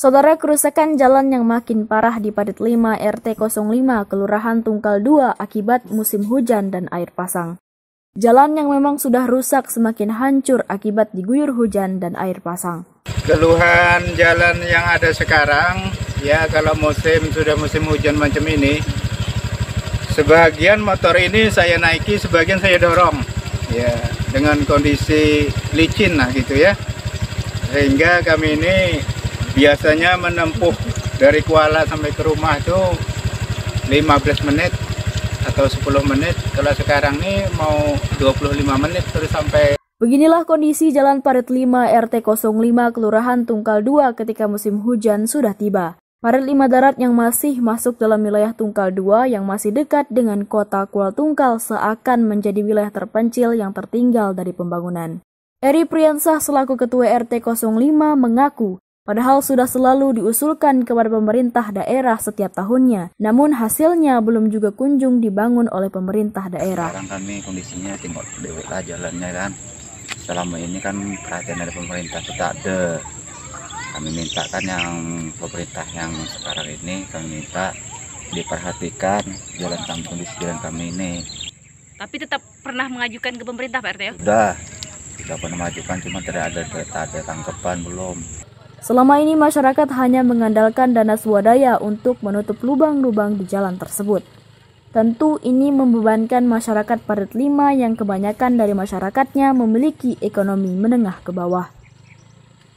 Saudara, kerusakan jalan yang makin parah di Parit 5 RT 05 Kelurahan Tungkal 2 akibat musim hujan dan air pasang. Jalan yang memang sudah rusak semakin hancur akibat diguyur hujan dan air pasang. Keluhan jalan yang ada sekarang, ya kalau sudah musim hujan macam ini, sebagian motor ini saya naiki, sebagian saya dorong, ya dengan kondisi licin lah gitu ya, sehingga kami ini biasanya menempuh dari Kuala sampai ke rumah itu 15 menit atau 10 menit. Kalau sekarang nih mau 25 menit terus sampai. Beginilah kondisi Jalan Parit 5 RT 05 Kelurahan Tungkal 2 ketika musim hujan sudah tiba. Parit 5 darat yang masih masuk dalam wilayah Tungkal 2 yang masih dekat dengan kota Kuala Tungkal seakan menjadi wilayah terpencil yang tertinggal dari pembangunan. Eri Priyansah selaku Ketua RT 05 mengaku padahal sudah selalu diusulkan kepada pemerintah daerah setiap tahunnya, namun hasilnya belum juga kunjung dibangun oleh pemerintah daerah. Sekarang kami kondisinya tengok dewek lah jalannya kan. Selama ini kan perhatian dari pemerintah itu tak ada. Kami minta kan yang pemerintah yang sekarang ini kami minta diperhatikan kondisi jalan kami ini. Tapi tetap pernah mengajukan ke pemerintah Pak RT ya? Sudah pernah mengajukan, cuma tidak ada tanggapan belum. Selama ini masyarakat hanya mengandalkan dana swadaya untuk menutup lubang-lubang di jalan tersebut. Tentu ini membebankan masyarakat Parit 5 yang kebanyakan dari masyarakatnya memiliki ekonomi menengah ke bawah.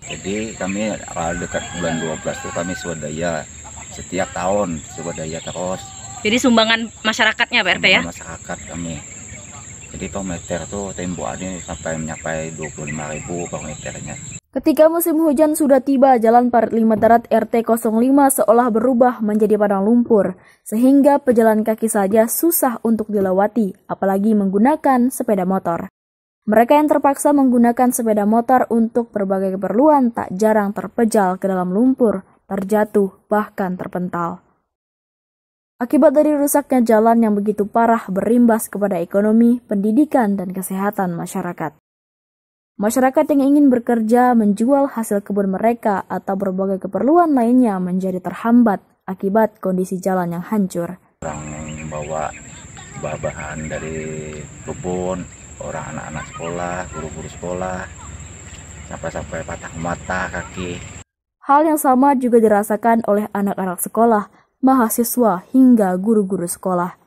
Jadi kami dekat bulan 12 itu kami swadaya setiap tahun, swadaya terus. Jadi sumbangan masyarakatnya Pak RT ya? Masyarakat kami. Jadi per meter tuh tembakannya sampai mencapai 25.000 per meternya. Ketika musim hujan sudah tiba, Jalan Parit 5 Darat RT 05 seolah berubah menjadi padang lumpur, sehingga pejalan kaki saja susah untuk dilewati, apalagi menggunakan sepeda motor. Mereka yang terpaksa menggunakan sepeda motor untuk berbagai keperluan tak jarang terpejal ke dalam lumpur, terjatuh, bahkan terpental. Akibat dari rusaknya jalan yang begitu parah berimbas kepada ekonomi, pendidikan, dan kesehatan masyarakat. Masyarakat yang ingin bekerja menjual hasil kebun mereka atau berbagai keperluan lainnya menjadi terhambat akibat kondisi jalan yang hancur. Orang bawa bahan dari kebun, orang anak-anak sekolah, guru-guru sekolah, sampai patah mata kaki. Hal yang sama juga dirasakan oleh anak-anak sekolah, mahasiswa, hingga guru-guru sekolah.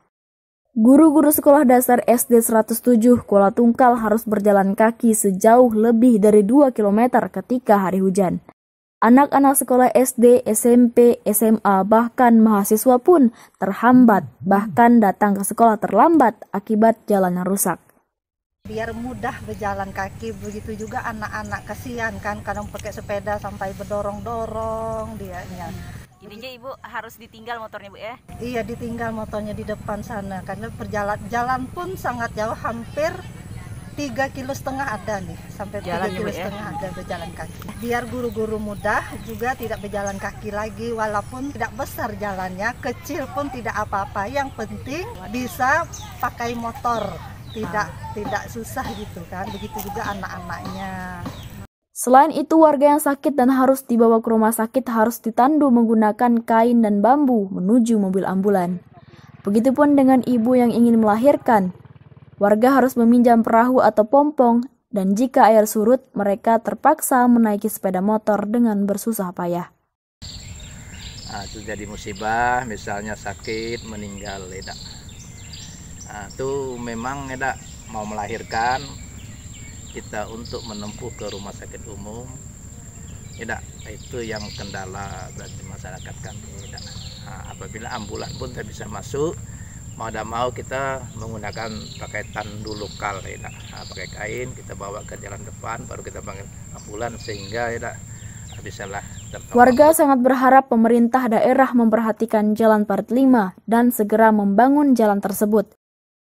Guru-guru sekolah dasar SD 107 Kuala Tungkal harus berjalan kaki sejauh lebih dari 2 km ketika hari hujan. Anak-anak sekolah SD, SMP, SMA, bahkan mahasiswa pun terhambat, bahkan datang ke sekolah terlambat akibat jalan yang rusak. Biar mudah berjalan kaki, begitu juga anak-anak, kasihan kan, kadang pakai sepeda sampai berdorong-dorong dianya. Intinya Ibu harus ditinggal motornya Bu ya? Iya, ditinggal motornya di depan sana karena jalan pun sangat jauh, hampir 3,5 km ada nih, sampai 3,5 km ada berjalan kaki. Biar guru-guru mudah juga tidak berjalan kaki lagi, walaupun tidak besar jalannya, kecil pun tidak apa-apa, yang penting bisa pakai motor, tidak susah gitu kan. Begitu juga anak-anaknya. Selain itu, warga yang sakit dan harus dibawa ke rumah sakit harus ditandu menggunakan kain dan bambu menuju mobil ambulan. Begitupun dengan ibu yang ingin melahirkan. Warga harus meminjam perahu atau pompong, dan jika air surut, mereka terpaksa menaiki sepeda motor dengan bersusah payah. Itu jadi musibah, misalnya sakit, meninggal, itu memang mau melahirkan, kita untuk menempuh ke rumah sakit umum, itu yang kendala bagi masyarakat kami. Apabila ambulan pun tidak bisa masuk, mau tidak mau kita menggunakan pakai tandu lokal, pakai kain kita bawa ke jalan depan, baru kita panggil ambulan sehingga bisalah tertolong. Warga sangat berharap pemerintah daerah memperhatikan Jalan Parit 5 dan segera membangun jalan tersebut,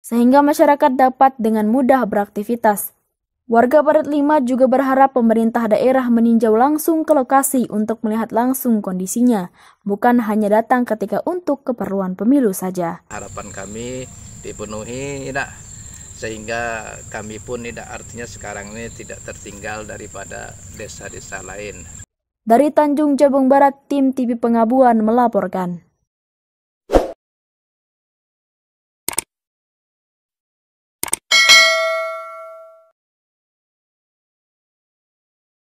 sehingga masyarakat dapat dengan mudah beraktivitas. Warga Parit 5 juga berharap pemerintah daerah meninjau langsung ke lokasi untuk melihat langsung kondisinya, bukan hanya datang ketika untuk keperluan pemilu saja. Harapan kami dipenuhi, sehingga kami pun artinya sekarang ini tidak tertinggal daripada desa-desa lain. Dari Tanjung Jabung Barat, tim TV Pengabuan melaporkan.